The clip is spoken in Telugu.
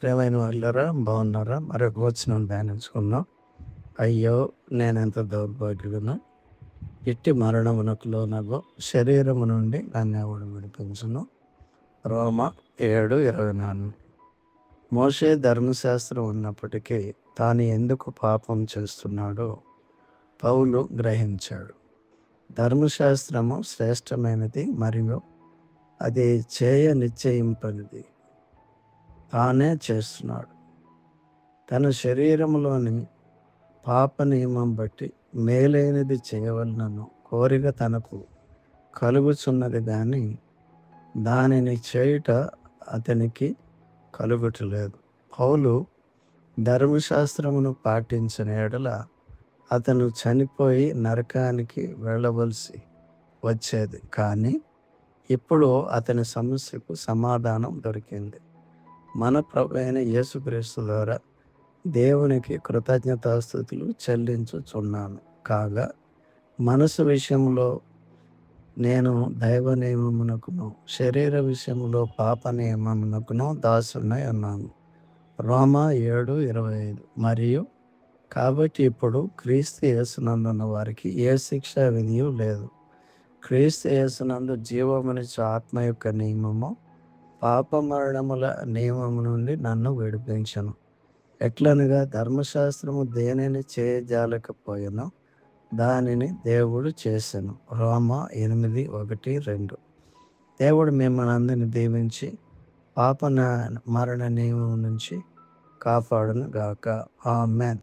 ప్రియమైన వాళ్ళారా, బాగున్నారా? మరొక వచనం ధ్యానించుకుందాం. అయ్యో, నేనెంత దౌర్భాగ్యుడను! ఇట్టి మరణమునకు లోనగు శరీరము నుండి నన్నెవడు విడిపించును? రోమా 7:24. మోషే ధర్మశాస్త్రం ఉన్నప్పటికీ తాను ఎందుకు పాపం చేస్తున్నాడో పౌలు గ్రహించాడు. ధర్మశాస్త్రము శ్రేష్టమైనది మరియు అది నిశ్చయింపనిది. తానే చేస్తున్నాడు. తన శరీరంలోని పాప నియమం బట్టి మేలైనది చేయవలనను కోరిక తనకు కలుగుచున్నది కానీ దానిని చేయుట అతనికి కలుగుటలేదు. పౌలు ధర్మశాస్త్రమును పాటించిన ఎడల అతను చనిపోయి నరకానికి వెళ్ళవలసి వచ్చేది. కానీ ఇప్పుడు అతని సమస్యకు సమాధానం దొరికింది. మన ప్రభు అయిన యేసుక్రీస్తు ద్వారా దేవునికి కృతజ్ఞతాస్తుతులు చెల్లించుచున్నాను. కాగా మనసు విషయంలో నేను దైవ నియమమునకును, శరీర విషయంలో పాప నియమమునకును దాసునై ఉన్నాను. రోమా 7:25. మరియు కాబట్టి ఇప్పుడు క్రీస్తు యేసునందున్న వారికి ఏ శిక్షా విధియు లేదు. క్రీస్తు యేసునందు జీవమునిచ్చు ఆత్మ యొక్క నియమము పాప మరణముల నియమము నుండి నన్ను విడిపించును. ఎట్లనగా ధర్మశాస్త్రము దేనిని చేయజాలకపోయెనో దానిని దేవుడు చేసెను. రోమా 8:1-2. దేవుడు మిమ్మల్ని అందరిని దీవించి పాప మరణ నియమం నుంచి కాపాడును గాక. ఆమేన్.